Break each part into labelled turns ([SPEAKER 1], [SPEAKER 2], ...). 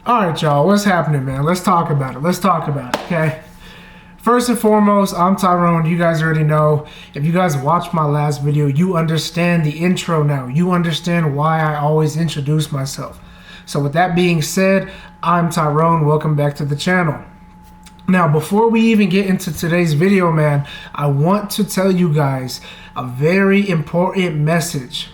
[SPEAKER 1] All right, y'all, what's happening, man? Let's talk about it. Okay? First and foremost, I'm Tyrone. You guys already know. If you guys watched my last video, you understand the intro now. You understand why I always introduce myself. So with that being said, I'm Tyrone. Welcome back to the channel. Now, before we even get into today's video, man, I want to tell you guys a very important message.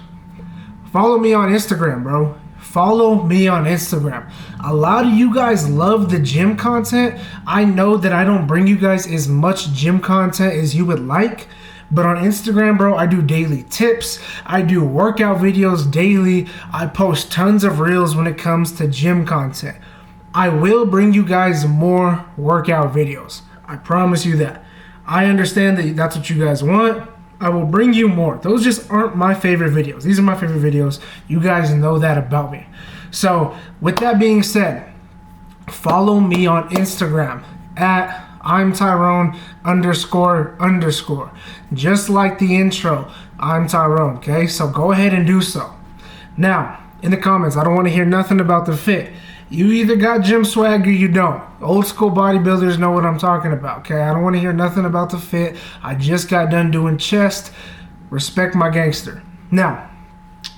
[SPEAKER 1] Follow me on Instagram, bro. Follow me on Instagram. A lot of you guys love the gym content. I know that I don't bring you guys as much gym content as you would like, but on Instagram, bro, I do daily tips. I do workout videos daily. I post tons of reels when it comes to gym content. I will bring you guys more workout videos. I promise you that. I understand that that's what you guys want. I will bring you more. Those just aren't my favorite videos. These are my favorite videos. You guys know that about me. So with that being said, follow me on Instagram at I'm Tyrone __. Just like the intro, I'm Tyrone, okay? So go ahead and do so. Now, in the comments, I don't want to hear nothing about the fit. You either got gym swag or you don't. Old school bodybuilders know what I'm talking about, okay? I don't want to hear nothing about the fit. I just got done doing chest. Respect my gangster. Now,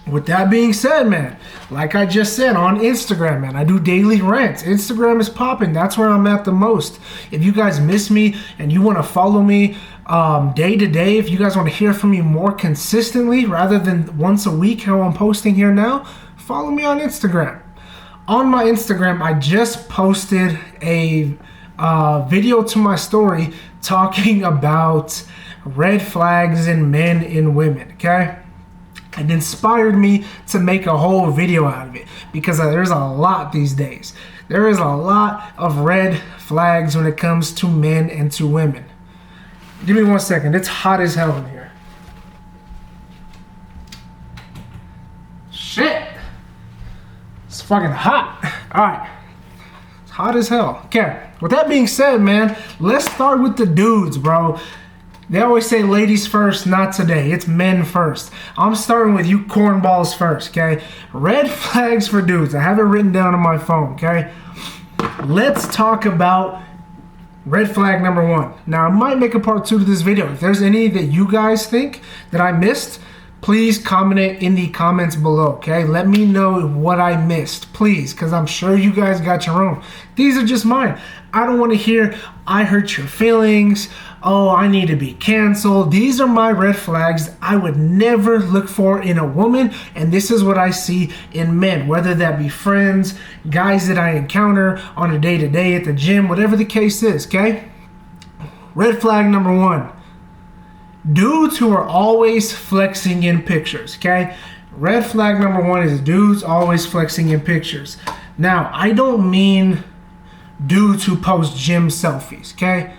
[SPEAKER 1] with that being said, man, like I just said on Instagram, man, I do daily rants. Instagram is popping. That's where I'm at the most. If you guys miss me and you want to follow me day to day, if you guys want to hear from me more consistently rather than once a week how I'm posting here now, follow me on Instagram. On my Instagram, I just posted a video to my story talking about red flags in men and women, okay? It inspired me to make a whole video out of it because there's a lot these days. There is a lot of red flags when it comes to men and to women. Give me 1 second. It's hot as hell in here. Shit. It's fucking hot. All right. It's hot as hell. Okay. With that being said, man, let's start with the dudes, bro. They always say ladies first, not today. It's men first. I'm starting with you cornballs first, okay? Red flags for dudes. I have it written down on my phone, okay? Let's talk about red flag number 1. Now, I might make a part 2 to this video. If there's any that you guys think that I missed, please comment it in the comments below, okay? Let me know what I missed, please, because I'm sure you guys got your own. These are just mine. I don't want to hear, I hurt your feelings, oh, I need to be canceled. These are my red flags I would never look for in a woman, and this is what I see in men, whether that be friends, guys that I encounter on a day-to-day at the gym, whatever the case is, okay? Red flag number 1. Dudes who are always flexing in pictures, okay? Red flag number 1 is dudes always flexing in pictures. Now, I don't mean dudes who post gym selfies, okay?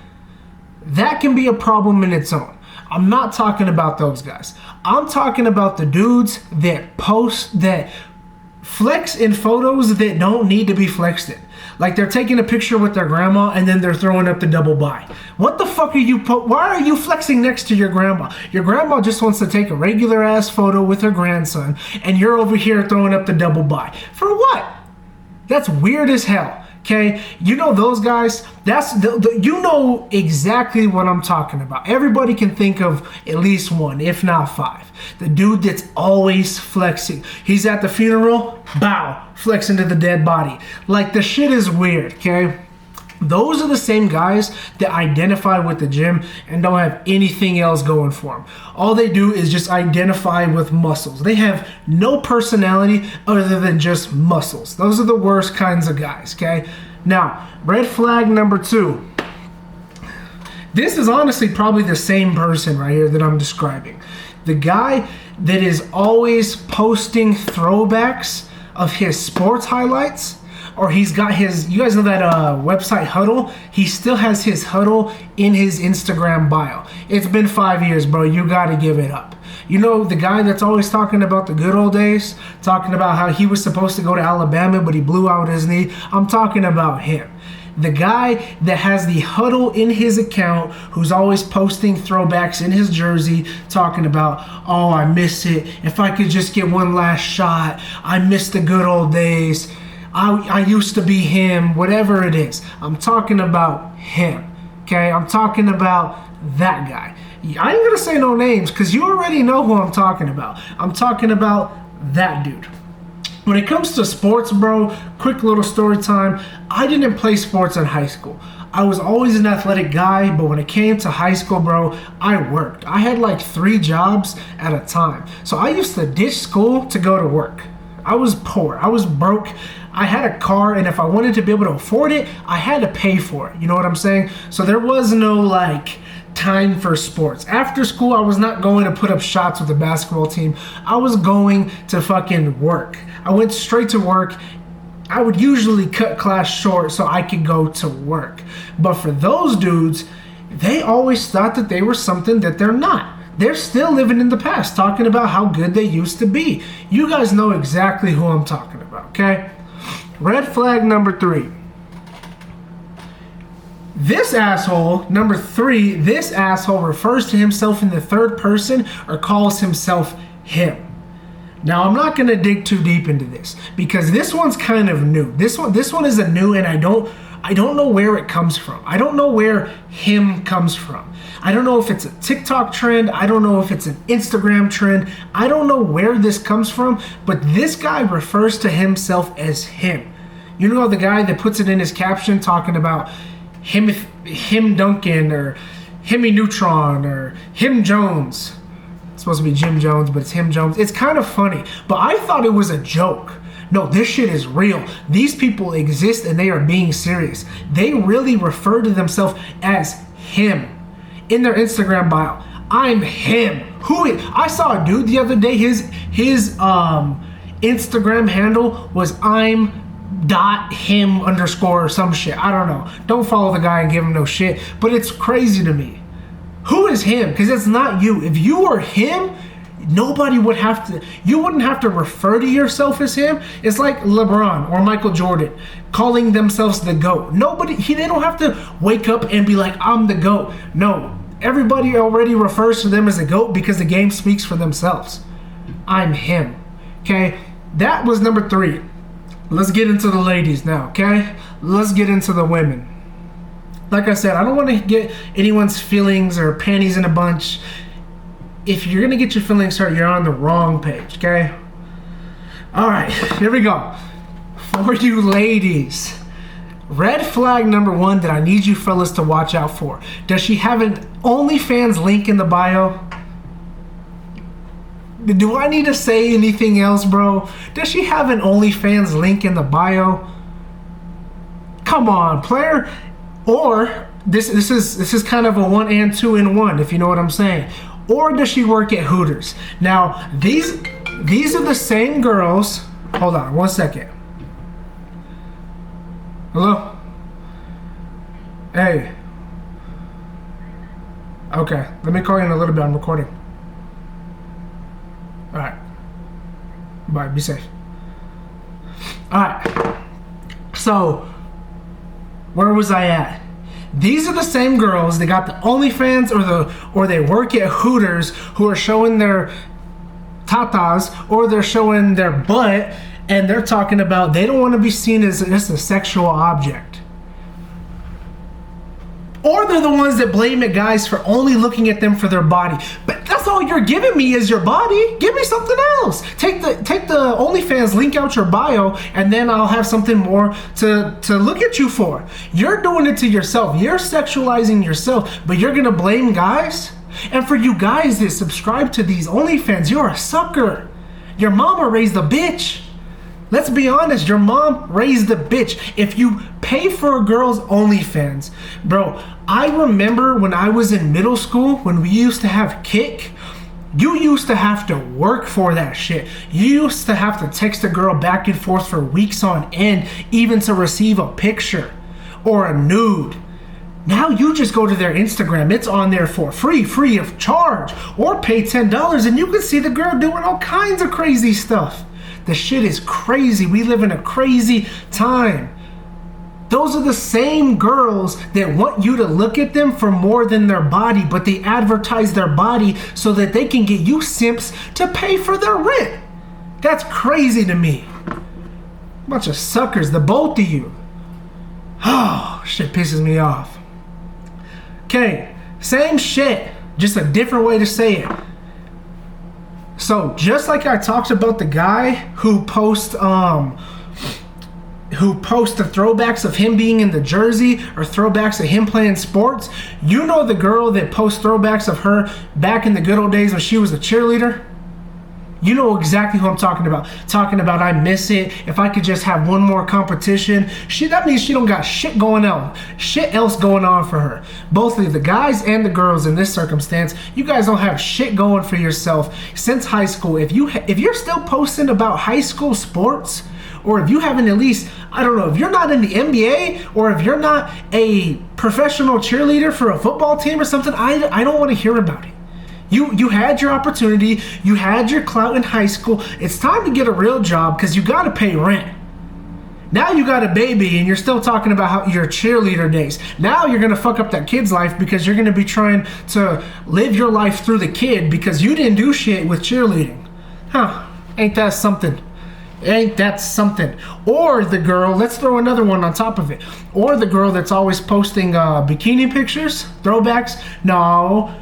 [SPEAKER 1] That can be a problem in its own. I'm not talking about those guys. I'm talking about the dudes that flex in photos that don't need to be flexed in. Like they're taking a picture with their grandma and then they're throwing up the double bi. What the fuck are you, why are you flexing next to your grandma? Your grandma just wants to take a regular ass photo with her grandson and you're over here throwing up the double bi. For what? That's weird as hell. Okay, you know those guys, you know exactly what I'm talking about. Everybody can think of at least one, if not 5. The dude that's always flexing. He's at the funeral, bow, flexing to the dead body. Like the shit is weird, okay? Those are the same guys that identify with the gym and don't have anything else going for them. All they do is just identify with muscles. They have no personality other than just muscles. Those are the worst kinds of guys, okay? Now, red flag number 2. This is honestly probably the same person right here that I'm describing. The guy that is always posting throwbacks of his sports highlights, or he's got his, you guys know that website Huddle? He still has his Huddle in his Instagram bio. It's been 5 years, bro. You got to give it up. You know, the guy that's always talking about the good old days, talking about how he was supposed to go to Alabama, but he blew out his knee. I'm talking about him. The guy that has the Huddle in his account, who's always posting throwbacks in his jersey, talking about, oh, I miss it. If I could just get one last shot. I miss the good old days. I used to be him, whatever it is. I'm talking about him, okay? I'm talking about that guy. I ain't gonna say no names because you already know who I'm talking about. I'm talking about that dude. When it comes to sports, bro, quick little story time. I didn't play sports in high school. I was always an athletic guy, but when it came to high school, bro, I worked. I had like 3 jobs at a time. So I used to ditch school to go to work. I was poor. I was broke. I had a car, and if I wanted to be able to afford it, I had to pay for it. You know what I'm saying? So there was no like time for sports. After school, I was not going to put up shots with the basketball team. I was going to fucking work. I went straight to work. I would usually cut class short so I could go to work. But for those dudes, they always thought that they were something that they're not. They're still living in the past, talking about how good they used to be. You guys know exactly who I'm talking about, okay? Red flag number 3. This asshole, number 3, this asshole refers to himself in the third person or calls himself him. Now, I'm not going to dig too deep into this because this one's kind of new. This one is a new, and I don't know where it comes from. I don't know where him comes from. I don't know if it's a TikTok trend. I don't know if it's an Instagram trend. I don't know where this comes from, but this guy refers to himself as him. You know the guy that puts it in his caption talking about him Duncan or Himmy Neutron or him Jones. It's supposed to be Jim Jones, but it's him Jones. It's kind of funny, but I thought it was a joke. No, this shit is real. These people exist and they are being serious. They really refer to themselves as him in their Instagram bio. I'm him. I saw a dude the other day. His Instagram handle was I'm.him underscore or some shit. I don't know. Don't follow the guy and give him no shit. But it's crazy to me. Who is him? Because it's not you. If you were him, nobody would have to, you wouldn't have to refer to yourself as him. It's like LeBron or Michael Jordan calling themselves the GOAT. They don't have to wake up and be like, I'm the GOAT. No, everybody already refers to them as the GOAT because the game speaks for themselves. I'm him. Okay, that was number 3. Let's get into the ladies now, okay? Let's get into the women. Like I said, I don't want to get anyone's feelings or panties in a bunch. If you're going to get your feelings hurt, you're on the wrong page, okay? All right, here we go. For you ladies, red flag number 1 that I need you fellas to watch out for. Does she have an OnlyFans link in the bio? Do I need to say anything else, bro? Does she have an OnlyFans link in the bio? Come on, player. Or this is kind of a 1 and 2 in 1, if you know what I'm saying. Or does she work at Hooters? Now, these are the same girls. Hold on, 1 second. Hello? Hey. Okay, let me call you in a little bit. I'm recording. All right. Bye, be safe. All right. So, where was I at? These are the same girls that got the OnlyFans or they work at Hooters who are showing their tatas or they're showing their butt and they're talking about they don't want to be seen as just a sexual object. Or they're the ones that blame it guys for only looking at them for their body. But that's all you're giving me is your body. Give me something else. Take the OnlyFans link out your bio and then I'll have something more to look at you for. You're doing it to yourself. You're sexualizing yourself, but you're gonna blame guys? And for you guys that subscribe to these OnlyFans, you're a sucker. Your mama raised a bitch. Let's be honest, your mom raised a bitch. If you pay for a girl's OnlyFans, bro, I remember when I was in middle school, when we used to have Kik, you used to have to work for that shit. You used to have to text a girl back and forth for weeks on end, even to receive a picture or a nude. Now you just go to their Instagram, it's on there for free of charge, or pay $10 and you can see the girl doing all kinds of crazy stuff. The shit is crazy. We live in a crazy time. Those are the same girls that want you to look at them for more than their body, but they advertise their body so that they can get you simps to pay for their rent. That's crazy to me. Bunch of suckers, the both of you. Oh, shit pisses me off. Okay, same shit, just a different way to say it. So just like I talked about the guy who posts the throwbacks of him being in the jersey or throwbacks of him playing sports, you know the girl that posts throwbacks of her back in the good old days when she was a cheerleader? You know exactly who I'm talking about. Talking about I miss it. If I could just have one more competition. That means she don't got shit going on. Shit else going on for her. Both of the guys and the girls in this circumstance, you guys don't have shit going for yourself since high school. If you're still posting about high school sports, or if you haven't at least, I don't know, if you're not in the NBA, or if you're not a professional cheerleader for a football team or something, I don't want to hear about it. You had your opportunity, you had your clout in high school. It's time to get a real job because you got to pay rent. Now you got a baby and you're still talking about how your cheerleader days. Now you're going to fuck up that kid's life because you're going to be trying to live your life through the kid because you didn't do shit with cheerleading. Huh, ain't that something? Ain't that something? Or the girl, let's throw another one on top of it. Or the girl that's always posting bikini pictures, throwbacks. No,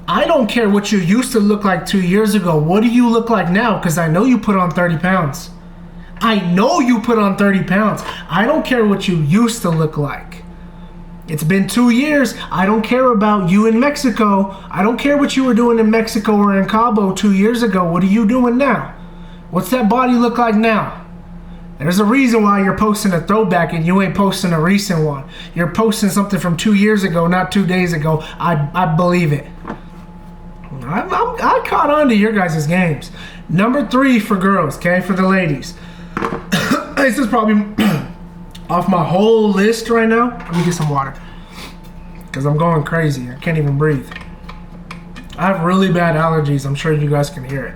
[SPEAKER 1] I don't care what you used to look like 2 years ago. What do you look like now? Because I know you put on 30 pounds. I know you put on 30 pounds. I don't care what you used to look like. It's been 2 years. I don't care about you in Mexico. I don't care what you were doing in Mexico or in Cabo 2 years ago. What are you doing now? What's that body look like now? There's a reason why you're posting a throwback and you ain't posting a recent one. You're posting something from 2 years ago, not 2 days ago. I believe it. I caught on to your guys' games. Number 3 for girls, okay, for the ladies. This is probably off my whole list right now. Let me get some water because I'm going crazy. I can't even breathe. I have really bad allergies. I'm sure you guys can hear it.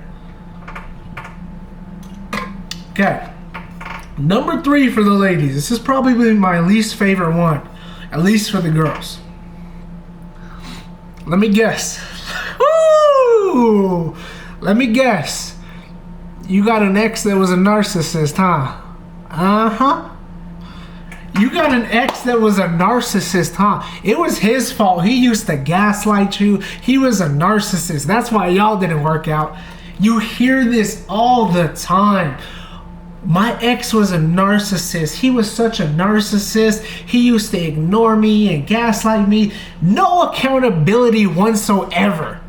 [SPEAKER 1] Okay, number 3 for the ladies. This is probably my least favorite one, at least for the girls. Let me guess. Woo! Let me guess. You got an ex that was a narcissist, huh? Uh-huh. You got an ex that was a narcissist, huh? It was his fault. He used to gaslight you. He was a narcissist. That's why y'all didn't work out. You hear this all the time. My ex was a narcissist. He was such a narcissist. He used to ignore me and gaslight me. No accountability whatsoever.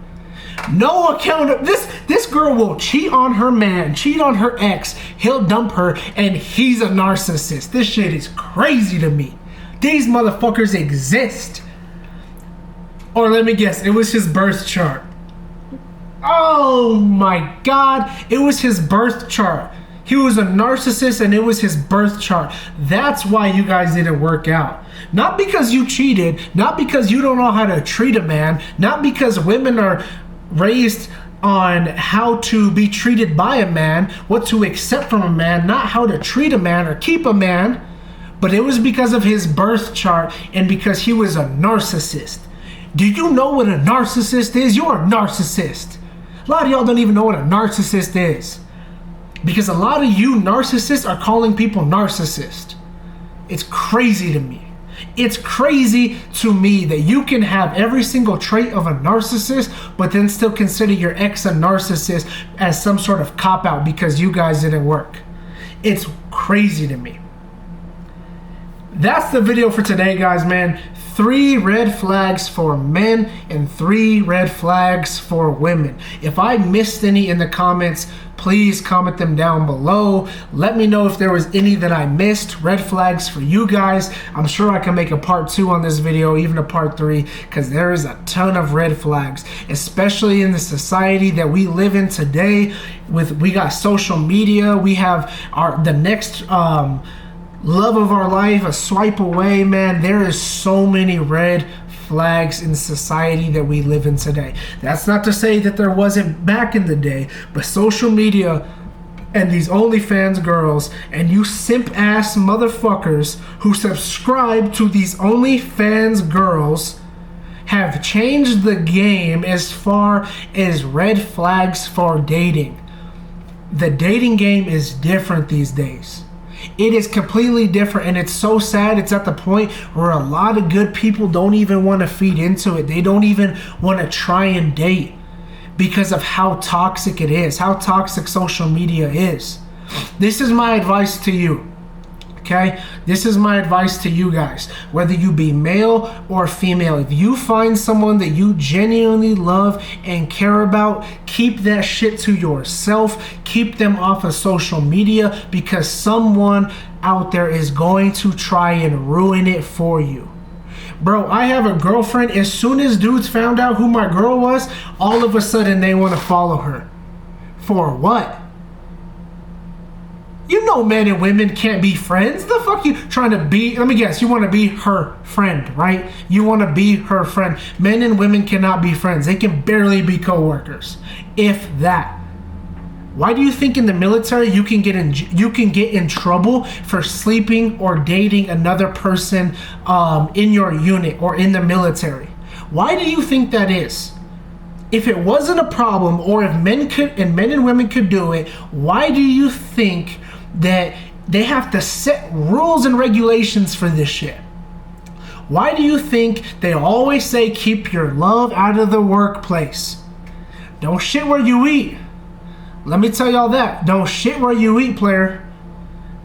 [SPEAKER 1] No account. This girl will cheat on her man, cheat on her ex. He'll dump her, and he's a narcissist. This shit is crazy to me. These motherfuckers exist. Or let me guess, it was his birth chart. Oh my God, it was his birth chart. He was a narcissist and it was his birth chart. That's why you guys didn't work out. Not because you cheated, not because you don't know how to treat a man, not because women are raised on how to be treated by a man, what to accept from a man, not how to treat a man or keep a man, but it was because of his birth chart and because he was a narcissist. Do you know what a narcissist is? You're a narcissist. A lot of y'all don't even know what a narcissist is. Because a lot of you narcissists are calling people narcissist. It's crazy to me. It's crazy to me that you can have every single trait of a narcissist, but then still consider your ex a narcissist as some sort of cop-out because you guys didn't work. It's crazy to me. That's the video for today, guys, man. 3 red flags for men and 3 red flags for women. If I missed any in the comments, please comment them down below. Let me know if there was any that I missed. Red flags for you guys. I'm sure I can make a part 2 on this video, even a part 3, because there is a ton of red flags, especially in the society that we live in today. We got social media. We have the next love of our life a swipe away, man. There is so many red flags in society that we live in today. That's not to say that there wasn't back in the day, but social media and these OnlyFans girls and you simp ass motherfuckers who subscribe to these OnlyFans girls have changed the game as far as red flags for dating. The dating game is different these days. It is completely different, and it's so sad. It's at the point where a lot of good people don't even want to feed into it. They don't even want to try and date because of how toxic it is, how toxic social media is. This is my advice to you. Okay, this is my advice to you guys, whether you be male or female. If you find someone that you genuinely love and care about, keep that shit to yourself. Keep them off of social media, because someone out there is going to try and ruin it for you. Bro, I have a girlfriend. As soon as dudes found out who my girl was, all of a sudden they want to follow her. For what? You know men and women can't be friends. The fuck you trying to be? Let me guess, you want to be her friend, right? You want to be her friend. Men and women cannot be friends. They can barely be co-workers, if that. Why do you think in the military you can get in trouble for sleeping or dating another person in your unit or in the military? Why do you think that is? If it wasn't a problem, or if men and women could do it, why do you think that they have to set rules and regulations for this shit? Why do you think they always say keep your love out of the workplace? Don't shit where you eat. Let me tell y'all that. Don't shit where you eat, player.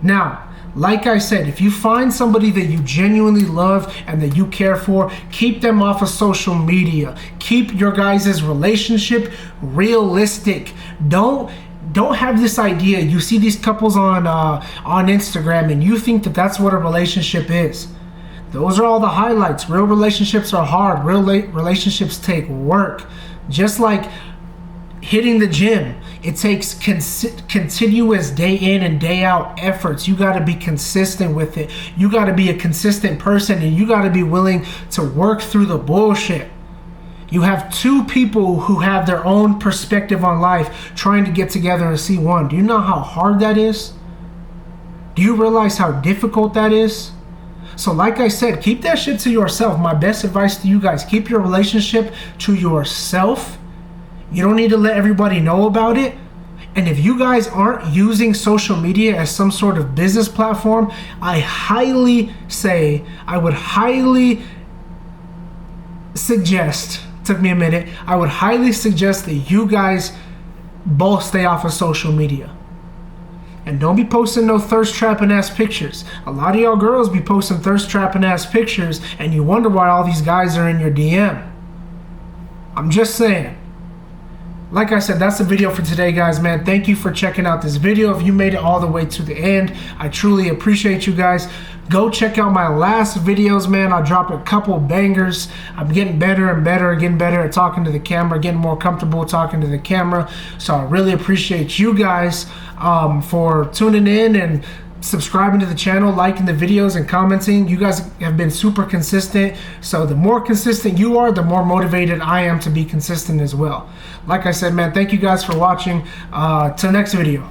[SPEAKER 1] Now, like I said, if you find somebody that you genuinely love and that you care for, keep them off of social media. Keep your guys' relationship realistic. Don't have this idea. You see these couples on Instagram and you think that that's what a relationship is. Those are all the highlights. Real relationships are hard. Real relationships take work. Just like hitting the gym, it takes continuous day in and day out efforts. You got to be consistent with it. You got to be a consistent person, and you got to be willing to work through the bullshit. You have two people who have their own perspective on life trying to get together and see one. Do you know how hard that is? Do you realize how difficult that is? So like I said, keep that shit to yourself. My best advice to you guys, keep your relationship to yourself. You don't need to let everybody know about it. And if you guys aren't using social media as some sort of business platform, I would highly suggest, took me a minute, I would highly suggest that you guys both stay off of social media. And don't be posting no thirst trapping ass pictures. A lot of y'all girls be posting thirst trapping ass pictures and you wonder why all these guys are in your DM. I'm just saying. Like I said, that's the video for today, guys, man. Thank you for checking out this video. If you made it all the way to the end, I truly appreciate you guys. Go check out my last videos, man. I'll drop a couple bangers. I'm getting better and better, getting better at talking to the camera, getting more comfortable talking to the camera. So I really appreciate you guys for tuning in and subscribing to the channel, liking the videos, and commenting. You guys have been super consistent. So the more consistent you are, the more motivated I am to be consistent as well. Like I said, man, thank you guys for watching. Till next video.